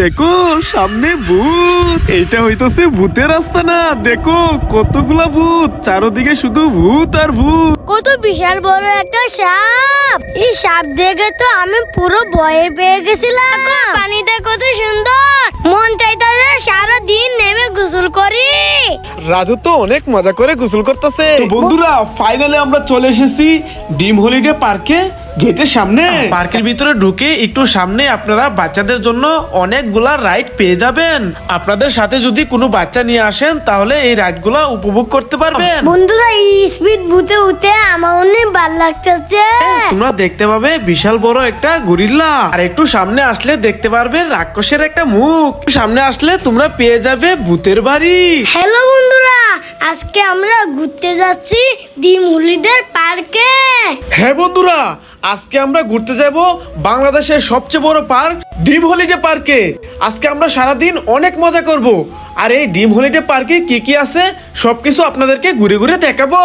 দেখো সামনে ভূত, এইটা হইতেছে ভূতের রাস্তা না। দেখো কতগুলা ভূত, চারদিকে শুধু ভূত আর ভূত। কত বিশাল বড় একটা সাপ! এই সাপ দেখে তো আমি পুরো ভয়ে পেয়ে গেছিলাম। পানিটা কত সুন্দর, মন চাইতেছে সারাদিন নেমে গোসল করি। রাজু তো অনেক মজা করে গোসল করতেছে। বন্ধুরা ফাইনালি আমরা চলে এসেছি ড্রিম হলিডে পার্কে, গেটের সামনে। পার্কের ভিতরে ঢুকে একটু সামনে আপনারা বাচ্চাদের জন্য অনেকগুলা রাইড পেয়ে যাবেন। আপনাদের সাথে যদি কোনো বাচ্চা নিয়ে আসেন তাহলে এই রাইড গুলা উপভোগ করতে পারবেন। বন্ধুরা এই স্পিড ভূতে উঠে আমার অনেক ভালো লাগতেছে। তোমরা দেখতে পাবে বিশাল বড় একটা গরিল্লা, আর একটু সামনে আসলে দেখতে পারবে রাক্ষসের একটা মুখ। সামনে আসলে তোমরা পেয়ে যাবে ভূতের বাড়ি। হ্যালো বন্ধুরা, আজকে আমরা ঘুরতে যাচ্ছি ড্রিম হলিডে পার্কে। হ্যাঁ বন্ধুরা, আজকে আমরা ঘুরতে যাব বাংলাদেশের সবচেয়ে বড় পার্ক ড্রিম হলিডে পার্কে। আজকে আমরা সারাদিন অনেক মজা করব, আর এই ড্রিম হলিডে পার্কে কি কি আছে সবকিছু আপনাদেরকে ঘুরে ঘুরে দেখাবো।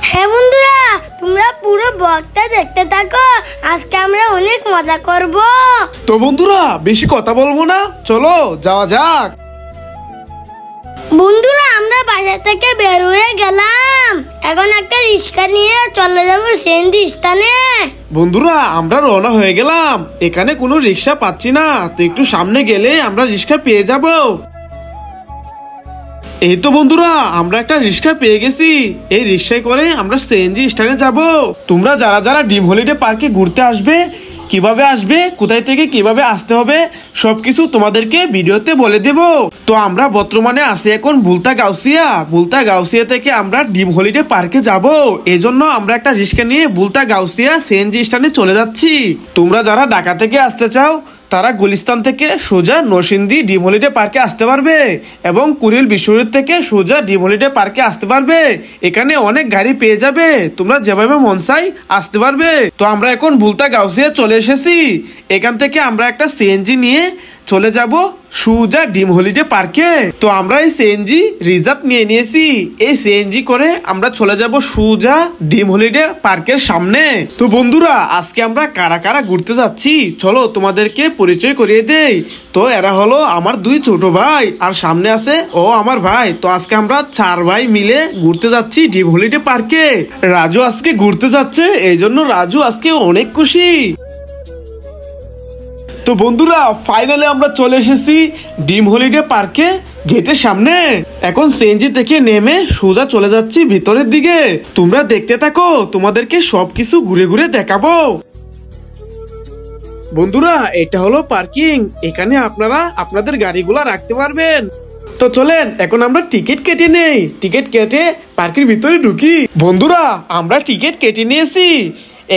হ্যাঁ বন্ধুরা, তোমরা পুরো ব্লগটা দেখতে থাকো, আজকে আমরা অনেক মজা করব। তো বন্ধুরা বেশি কথা বলবো না, চলো যাওয়া যাক। বন্ধুরা আমরা বাসা থেকে বের হয়ে গেলাম, এখন একটা রিক্সা নিয়ে চলে যাবো সেন্দি স্থানে। বন্ধুরা আমরা রওনা হয়ে গেলাম, এখানে কোনো রিক্সা পাচ্ছি না, তো একটু সামনে গেলে আমরা রিক্সা পেয়ে যাব। এই তো বন্ধুরা আমরা একটা রিক্সা পেয়ে গেছি, এই রিক্সায় করে আমরা সিএনজি স্ট্যান্ডে যাব। তোমরা যারা যারা ড্রিম হলিডে পার্কে ঘুরতে আসবে, কিভাবে আসবে, কোথায় থেকে কিভাবে আসতে হবে সবকিছু তোমাদেরকে ভিডিওতে বলে দেব। তো আমরা বর্তমানে আছি এখন বুলতা গাউসিয়া থেকে আমরা ড্রিম হলিডে পার্কে যাব। এজন্য আমরা একটা রিক্সা নিয়ে বুলতা গাউসিয়া সিএনজি স্ট্যান্ডে চলে যাচ্ছি। তোমরা যারা ঢাকা থেকে আসতে চাও তারা গুলিস্তান থেকে সোজা নরসিংদী ড্রিম হলিডে পার্কে আসতে পারবে, এবং কুড়িল বিশ্বরোড থেকে সোজা ড্রিম হলিডে পার্কে আসতে পারবে। এখানে অনেক গাড়ি পেয়ে যাবে, তোমরা যেভাবে মন চাই আসতে পারবে। তো আমরা এখন বুলতা গাউসিয়া চলে এসেছি, এখান থেকে আমরা একটা সিএনজি নিয়ে চলে যাব সোজা ড্রিম হলিডে পার্কে। তো আমরা এই সিএনজি রিজার্ভ নিয়ে নিয়েছি, এই সিএনজি করে আমরা চলে যাব সোজা ড্রিম হলিডে পার্কের সামনে। তো বন্ধুরা আজকে আমরা কারা কারা ঘুরতে যাচ্ছি চলো তোমাদেরকে পরিচয় করিয়ে দেই। তো এরা হলো আমার দুই ছোট ভাই, আর সামনে আছে ও আমার ভাই। তো আজকে আমরা 4 ভাই মিলে ঘুরতে যাচ্ছি ড্রিম হলিডে পার্কে। রাজু আজকে ঘুরতে যাচ্ছে, এই জন্য রাজু আজকে অনেক খুশি। তো বন্ধুরা ফাইনালি আমরা চলে এসেছি ড্রিম হলিডে পার্কে গেটের সামনে। এখন সিএনজি থেকে নেমে সোজা চলে যাচ্ছি ভিতরের দিকে। তোমরা দেখতে থাকো, তোমাদেরকে সবকিছু ঘুরে ঘুরে দেখাবো। বন্ধুরা এটা হলো পার্কিং, এখানে আপনারা আপনাদের গাড়িগুলা রাখতে পারবেন। তো চলেন এখন আমরা টিকিট কেটে নেই, টিকিট কেটে পার্কের ভিতরে ঢুকি। বন্ধুরা আমরা টিকিট কেটে নিয়েছি,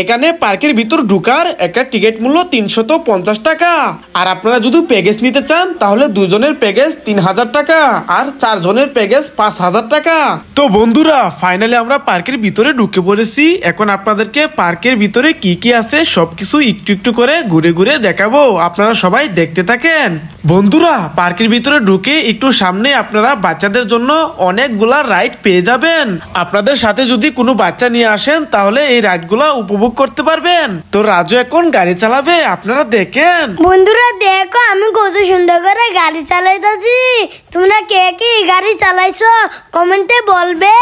এখানে পার্কের ভিতর ঢুকার একটা টিকিট মূল্য 350 টাকা। আর আপনারা যদি প্যাকেজ নিতে চান তাহলে 2 জনের প্যাকেজ 3000 টাকা, আর 4 জনের প্যাকেজ 5000 টাকা। তো বন্ধুরা ফাইনালি আমরা পার্কের ভিতরে ঢুকে পড়েছি, এখন আপনাদেরকে পার্কের ভিতরে কি কি আছে সবকিছু একটু একটু করে ঘুরে ঘুরে দেখাবো, আপনারা সবাই দেখতে থাকেন। বন্ধুরা পার্কের ভিতরে ঢুকে একটু সামনে আপনারা বাচ্চাদের জন্য অনেকগুলা রাইড পেয়ে যাবেন। আপনাদের সাথে যদি কোনো বাচ্চা নিয়ে আসেন তাহলে এই রাইডগুলা উপভোগ করতে পারবেন। তো রাজু এখন গাড়ি চালাবে, আপনারা দেখেন। বন্ধুরা দেখো আমি কত সুন্দর করে গাড়ি চালাইতেছি, তোমরা কে কে গাড়ি চালাইছো কমেন্টে বলবে।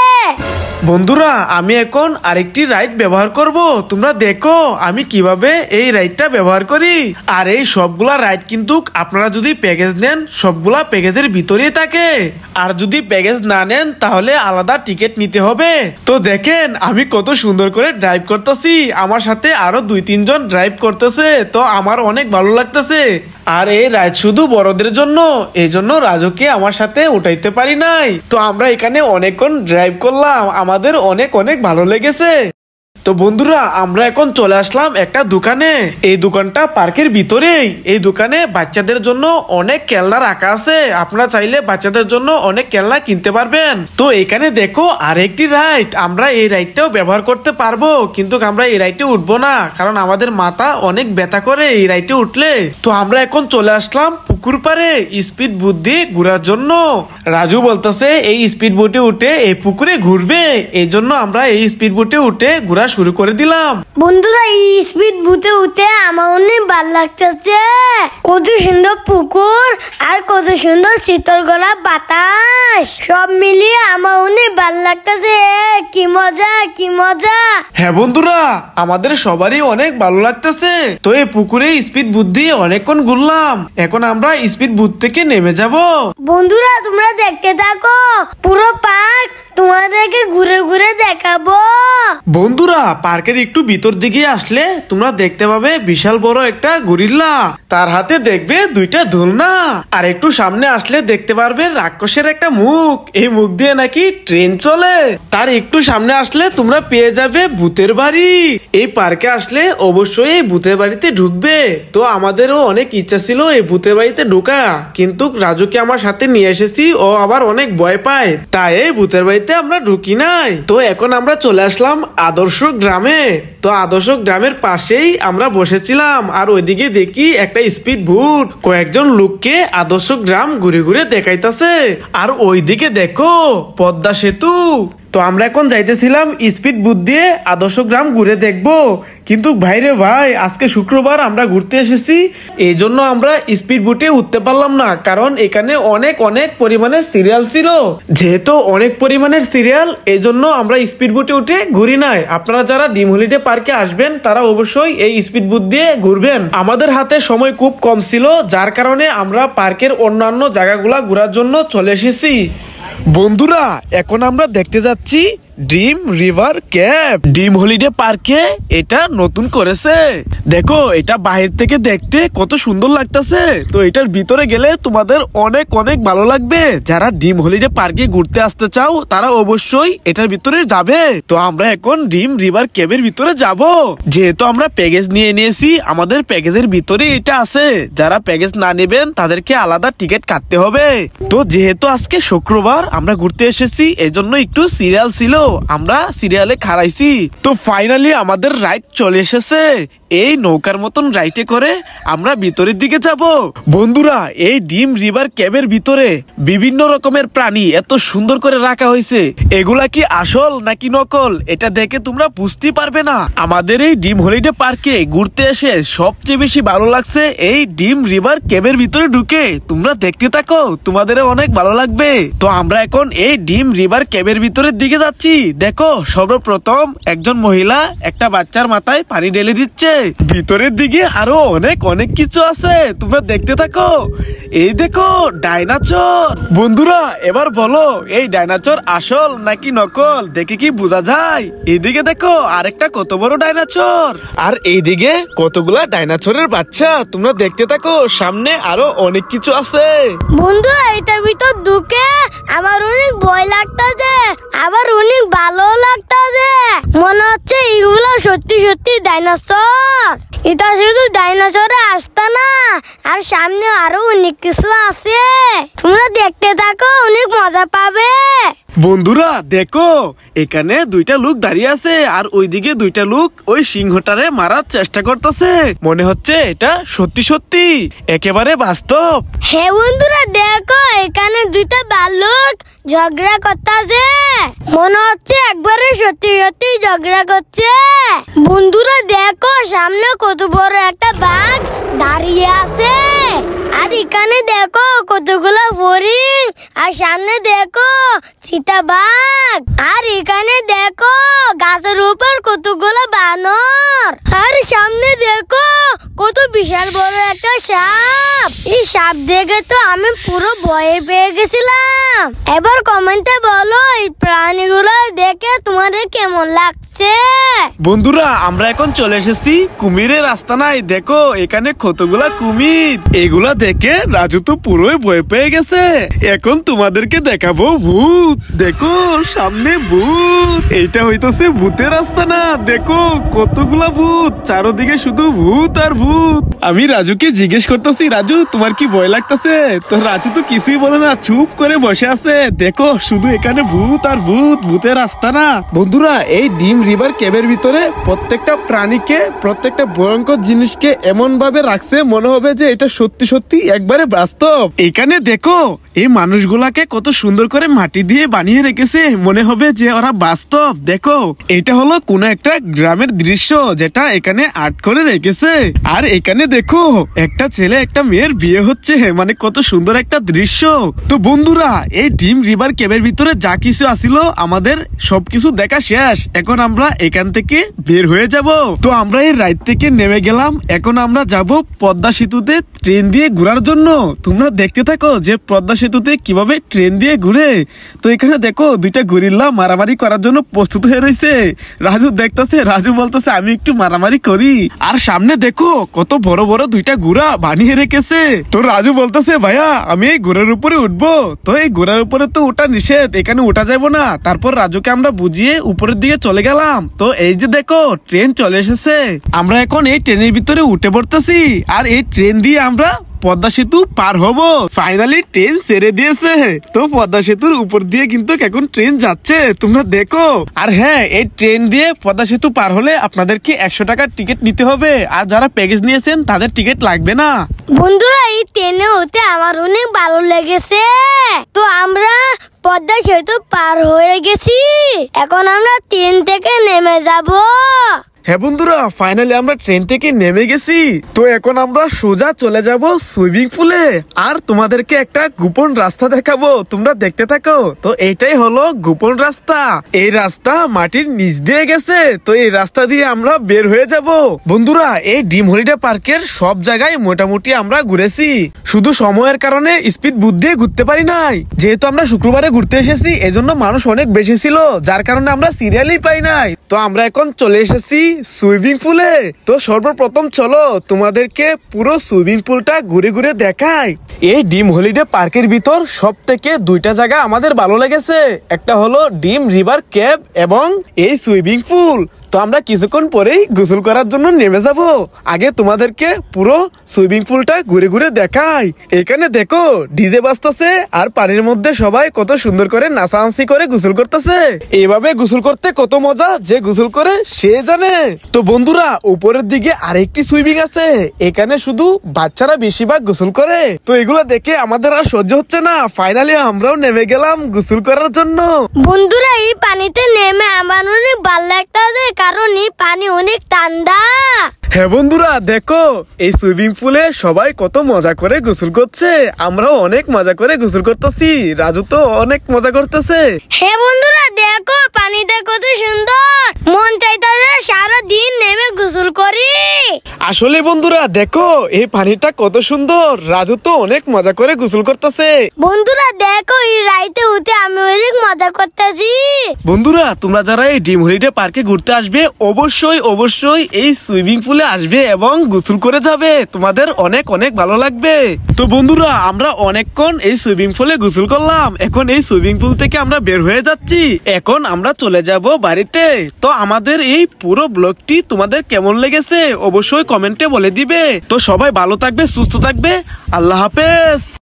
বন্ধুরা আমি এখন আরেকটি রাইড ব্যবহার করব, তোমরা দেখো আমি কিভাবে এই রাইডটা ব্যবহার করি। আর এই সবগুলা রাইড কিন্তু আপনারা যদি প্যাকেজ নেন সবগুলা প্যাকেজের ভিতরেই থাকে, আর যদি প্যাকেজ না নেন তাহলে আলাদা টিকিট নিতে হবে। তো দেখেন আমি কত সুন্দর করে ড্রাইভ করতেছি, আমার সাথে আরো 2-3 জন ড্রাইভ করতেছে, তো আমার অনেক ভালো লাগতেছে। আর এই রাইড শুধু বড়দের জন্য, এই জন্য রাজুকে আমার সাথে উঠাইতে পারি নাই। তো আমরা এখানে অনেকক্ষণ ড্রাইভ করলাম, আমাদের অনেক অনেক ভালো লেগেছে। তো বন্ধুরা আমরা এখন চলে আসলাম একটা দোকানে, এই দোকানটা পার্কের ভিতরেই। এই দোকানে বাচ্চাদের জন্য অনেক খেলনা রাখা আছে, আপনারা চাইলে বাচ্চাদের জন্য অনেক খেলনা কিনতে পারবেন। তো এখানে দেখো আরেকটি রাইড, আমরা এই রাইডটাও ব্যবহার করতে পারবো, কিন্তু আমরা এই রাইডে উঠবো না, কারণ আমাদের মাথা অনেক ব্যথা করে এই রাইডে উঠলে। তো আমরা এখন চলে আসলাম পুকুর পারে স্পিড বোট দিয়ে ঘোরার জন্য। রাজু বলতেছে এই স্পিড বোটে উঠে এই পুকুরে ঘুরবে, এই জন্য আমরা এই স্পিড বোটে উঠে ঘোরা শুরু করে দিলাম। বন্ধুরা এই স্পিড বোটে উঠে আমার অনেক ভালো লাগতেছে। কত সুন্দর পুকুর আর কত সুন্দর শীতল গলা বাতাস, সব মিলিয়ে আমার অনেক ভালো লাগতেছে। কি মজা কি মজা। হ্যাঁ বন্ধুরা, আমাদের সবারই অনেক ভালো লাগতেছে। তো এই পুকুরে স্পিড বোট দিয়ে অনেকক্ষণ ঘুরলাম, এখন আমরা স্পিড বোট থেকে নেমে যাব। বন্ধুরা তোমরা দেখতে থাকো, পুরো পার্ক তোমাদেরকে ঘুরে ঘুরে দেখাবো। বন্ধুরা পার্কের একটু ভিতর দিকে আসলে তোমরা দেখতে পাবে বিশাল বড় একটা গরিল্লা, তার হাতে দেখবে দুইটা দোলনা। আর একটু সামনে আসলে দেখতে পারবে রাক্ষসের একটা মুখ, এই মুখ দিয়ে নাকি ট্রেন চলে। তার একটু সামনে আসলে তোমরা পেয়ে যাবে ভূতের বাড়ি। এই পার্কে আসলে অবশ্যই এই ভূতের বাড়িতে ঢুকবে। তো আমাদেরও অনেক ইচ্ছা ছিল এই ভূতের বাড়িতে ঢোকা, কিন্তু রাজুকে আমার সাথে নিয়ে এসেছি, ও আবার অনেক ভয় পায়, তাই এই ভূতের বাড়িতে আমরা ঢুকি নাই। তো এখন আমরা চলে আসলাম আদর্শ গ্রামে। তো আদর্শ গ্রামের পাশেই আমরা বসেছিলাম, আর ওইদিকে দেখি একটা স্পিড বোট কয়েকজন লোককে আদর্শ গ্রাম ঘুরে ঘুরে দেখাইতেছে। আর ওইদিকে দেখো পদ্মা সেতু। তো আমরা এখন যাইতেছিলাম স্পিড বোট দিয়ে আদর্শ গ্রাম ঘুরে দেখবো, কিন্তু ভাইরে ভাই আজকে শুক্রবার আমরা ঘুরতে এসেছি, এই জন্য আমরা স্পিড বোটে উঠতে পারলাম না, কারণ এখানে অনেক অনেক পরিমাণের সিরিয়াল ছিল। যেহেতু অনেক পরিমাণের সিরিয়াল, এই জন্য আমরা স্পিড বোটে উঠে ঘুরি নাই। আপনারা যারা ড্রিম হলিডে পার্কে আসবেন তারা অবশ্যই এই স্পিড বোট দিয়ে ঘুরবেন। আমাদের হাতে সময় খুব কম ছিল, যার কারণে আমরা পার্কের অন্যান্য জায়গাগুলা ঘোরার জন্য চলে এসেছি। বন্ধুরা এখন আমরা দেখতে যাচ্ছি dream river cap. Dream holiday পার্কে এটা নতুন করেছে, দেখো এটা বাহির থেকে দেখতে কত সুন্দর লাগতেছে। তো এটার ভিতরে গেলে তোমাদের অনেক অনেক ভালো লাগবে। যারা ড্রিম হলিডে পার্কে ঘুরতে আসতে চাও তারা অবশ্যই এটার ভিতরে যাবে। তো আমরা এখন ড্রিম রিভার ক্যাবের ভিতরে যাব। যেহেতু আমরা প্যাকেজ নিয়ে নিয়েছি, আমাদের প্যাকেজের ভিতরে এটা আছে। যারা প্যাকেজ না নেবেন তাদেরকে আলাদা টিকিট কাটতে হবে। তো যেহেতু আজকে শুক্রবার আমরা ঘুরতে এসেছি, এজন্য একটু সিরিয়াল ছিল, আমরা সিরিয়ালে খাড়াইছি। তো ফাইনালি আমাদের রাইড চলে এসেছে। এই নৌকার মতন রাইডে করে আমরা ভিতরের দিকে যাব। বন্ধুরা এই ড্রিম রিভার ক্যাবের ভিতরে বিভিন্ন রকমের প্রাণী এত সুন্দর করে রাখা হয়েছে, এগুলা কি আসল নাকি নকল এটা দেখে তোমরা বুঝতে পারবে না। আমাদের এই ড্রিম হলিডে পার্কে ঘুরতে এসে সবচেয়ে বেশি ভালো লাগছে এই ড্রিম রিভার ক্যাবের ভিতরে ঢুকে। তোমরা দেখতে থাকো, তোমাদের অনেক ভালো লাগবে। তো আমরা এখন এই ড্রিম রিভার ক্যাবের ভিতরের দিকে যাচ্ছি। দেখো সর্বপ্রথম একজন মহিলা একটা বাচ্চার মাথায় পানি ঢেলে দিচ্ছে। ভিতরের দিকে আরো অনেক অনেক কিছু আছে, তোমরা দেখতে থাকো। এই দেখো ডাইনোসর। বন্ধুরা এবার বলো এই ডাইনোসর আসল নাকি নকল, দেখে কি বোঝা যায়? এইদিকে দেখো আরেকটা কত বড় ডাইনোসর, আর এইদিকে কতগুলা ডাইনোসরের বাচ্চা। তোমরা দেখতে থাকো, সামনে আরো অনেক কিছু আছে। বন্ধুরা এটার ভিতর ঢুকে আমার অনেক ভয় লাগতাছে, আবার অনেক ভালো লাগতাছে। মনে হচ্ছে এগুলো সত্যি সত্যি ডাইনোসর। এটা শুধু ডাইনোসরে আসতা না, আর সামনে আরো অনেক কিছু আছে। তোমরা দেখতে থাকো, অনেক মজা পাবে। বন্ধুরা দেখো এখানে দুইটা লোক দাঁড়িয়ে আছে, আর ওইদিকে দুইটা লোক ওই সিংহটারে মারার চেষ্টা করতেছে। মনে হচ্ছে এটা সত্যি সত্যি একেবারে বাস্তব। হ্যাঁ বন্ধুরা দেখো এখানে দুইটা ভালুক ঝগড়া করতেছে, মনে হচ্ছে একবারে সত্যি সত্যি ঝগড়া করছে। বন্ধুরা দেখো সামনে কত বড় একটা বাঘ দাঁড়িয়ে আছে, আর এখানে দেখো কতগুলো হরিণ, আর সামনে দেখো চিতাবাঘ, আর এখানে দেখো গাছের উপর কতগুলো বানর, আর সামনে দেখো কত বিশাল বড় একটা সাপ। এই সাপ দেখে তো আমি পুরো ভয়ে পেয়ে গেছিলাম। এবার কমেন্টে বলো এই প্রাণীগুলো দেখে তোমাদের কেমন লাগছে। বন্ধুরা আমরা এখন চলে এসেছি কুমিরের আস্তানায়। দেখো এখানে কতগুলা কুমির, এগুলা দেখে রাজু তো পুরোই ভয় পেয়ে গেছে। এখন তোমাদেরকে দেখাবো ভূত। দেখো সামনে ভূত, এইটা হইতেছে ভূতের রাস্তা না। দেখো কতগুলা ভূত, চারদিকে শুধু ভূত আর ভূত। আমি রাজুকে জিজ্ঞেস করতেছি, রাজু তোমার কি ভয় লাগতেছে? তো রাজু তো কিছুই বলে না, চুপ করে বসে আছে। দেখো শুধু এখানে ভূত আর ভূত, ভূতের রাস্তা না। বন্ধুরা এই ডিম রিভার কেবের ভিতরে প্রত্যেকটা প্রাণীকে, প্রত্যেকটা ভয়ঙ্কর জিনিসকে এমন ভাবে রাখছে মনে হবে যে এটা সত্যি সত্যি একবারে বাস্তব। এখানে দেখো এই মানুষগুলাকে কত সুন্দর করে মাটি দিয়ে বানিয়ে রেখেছে, মনে হবে যে ওরা বাস্তব। দেখো এটা হলো কোন একটা গ্রামের দৃশ্য যেটা এখানে আর্ট করে রেখেছে। আর এখানে দেখো একটা ছেলে একটা মেয়ের বিয়ে হচ্ছে, মানে কত সুন্দর একটা দৃশ্য। তো বন্ধুরা এই ডিম রিভার কেবের ভিতরে যা কিছু আসিল আমাদের সবকিছু দেখা শেষ। এখন আমরা এখান থেকে বের হয়ে যাব। তো আমরা এই রাইড থেকে নেমে গেলাম, এখন আমরা যাব পদ্মা সেতুতে ট্রেন দিয়ে ঘোরার জন্য। তোমরা দেখতে থাকো যে পদ্মা সেতুতে কিভাবে ট্রেন দিয়ে ঘুরে। তো এখানে দেখো দুইটা গরিল্লা মারামারি করার জন্য প্রস্তুত হয়ে রয়েছে। রাজু দেখতেছে, রাজু বলতেছে আমি একটু মারামারি করি। আর সামনে দেখো কত বড় বড় দুইটা ঘোড়া বানিয়ে রেখেছে। তো রাজু বলতেছে ভাইয়া আমি এই ঘোড়ার উপরে উঠবো। তো এই ঘোড়ার উপরে তো ওঠা নিষেধ, এখানে ওঠা যাবো না। তারপর রাজুকে আমরা বুঝিয়ে উপরের দিকে চলে গেলাম। তো এই যে দেখো ট্রেন চলে এসেছে, আমরা এখন এই ট্রেনের ভিতরে উঠে পড়তেছি। আর এই ট্রেন দিয়ে আমরা পদ্মা সেতু পার হব। ফাইনালি ট্রেন ছেড়ে দিয়েছে। তো পদ্মা সেতুর উপর দিয়ে কিন্তু এখন ট্রেন যাচ্ছে, তোমরা দেখো। আর হ্যাঁ এই ট্রেন দিয়ে পদ্মা সেতু পার হলে আপনাদেরকে 100 টাকার টিকিট নিতে হবে। আর যারা প্যাকেজ নিয়েছেন তাদের টিকিট লাগবে না। বন্ধুরা এই ট্রেনে উঠে আমার অনেক ভালো লেগেছে। তো আমরা পদ্মা সেতু পার হয়ে গেছি, এখন আমরা ট্রেন থেকে নেমে যাব। হ্যাঁ বন্ধুরা ফাইনালি আমরা ট্রেন থেকে নেমে গেছি। তো এখন আমরা সোজা চলে যাব সুইমিং পুলে। আর তোমাদেরকে একটা গোপন রাস্তা দেখাবো, তোমরা দেখতে থাকো। তো এইটাই হলো গোপন রাস্তা। এই রাস্তা মাটির নিচ দিয়ে গেছে। তো এই রাস্তা দিয়ে আমরা বের হয়ে যাব। বন্ধুরা এই ডিম হলিডে পার্কের সব জায়গায় মোটামুটি আমরা ঘুরেছি, শুধু সময়ের কারণে স্পিড বুথ দিয়ে ঘুরতে পারি নাই। যেহেতু আমরা শুক্রবারে ঘুরতে এসেছি এজন্য মানুষ অনেক বেশি ছিল, যার কারণে আমরা সিরিয়ালই পাই নাই। তো আমরা এখন চলে এসেছি সুইমিং পুলে। তো সর্বপ্রথম চলো তোমাদেরকে পুরো সুইমিং পুলটা ঘুরে ঘুরে দেখাই। এই ডিম হলিডে পার্কের ভিতর সব থেকে দুইটা জায়গা আমাদের ভালো লেগেছে, একটা হলো ডিম রিভার কেব এবং এই সুইমিং পুল। তো আমরা কিছুক্ষণ পরেই গোসল করার জন্য নেমে যাব। আগে তোমাদেরকে পুরো সুইমিং পুলটা ঘুরে ঘুরে দেখাই। এখানে দেখো ডিজে বাজতেছে আর পানির মধ্যে সবাই কত সুন্দর করে নাচানাচি করে গোসল করতেছে। এইভাবে গোসল করতে কত মজা, যে গোসল করে সে জানে। তো বন্ধুরা উপরের দিকে আরেকটি সুইমিং আছে, এখানে শুধু বাচ্চারা বেশিরভাগ গোসল করে। তো এগুলো দেখে আমাদের আর সহ্য হচ্ছে না, ফাইনালি আমরাও নেমে গেলাম গোসল করার জন্য। বন্ধুরা এই পানিতে নেমে আমার অনেক ভালো লাগতেছে, কারণ এই পানি অনেক ঠান্ডা। হ্যাঁ বন্ধুরা দেখো এই সুইমিং পুলে সবাই কত মজা করে গোসল করছে, আমরাও অনেক মজা করে গোসল করতেছি। রাজু তো অনেক মজা করতেছে। হ্যাঁ বন্ধুরা দেখো পানিটা কত সুন্দর, মন চাইতেছে সারাদিন নেমে গোসল করি। আসলে বন্ধুরা দেখো এই পানিটা কত সুন্দর, রাজু তো অনেক মজা করে গোসল করতেছে। বন্ধুরা দেখো এই রাইতে উঠে আমি অনেক মজা করতেছি। বন্ধুরা তোমরা যারা এই ডিম হলিডে পার্কে ঘুরতে আসবে অবশ্যই অবশ্যই এই সুইমিং পুলে আসবে এবং গোসল করে যাবে, তোমাদের অনেক অনেক ভালো লাগবে। তো বন্ধুরা আমরা অনেকক্ষণ এই সুইমিং পুলে গোসল করলাম, এখন এই সুইমিং পুল থেকে আমরা বের হয়ে যাচ্ছি। এখন আমরা চলে যাব বাড়িতে। তো আমাদের এই পুরো ব্লগটি তোমাদের কেমন লেগেছে অবশ্যই কমেন্টে বলে দিবে। তো সবাই ভালো থাকবে, সুস্থ থাকবে, আল্লাহ হাফেজ।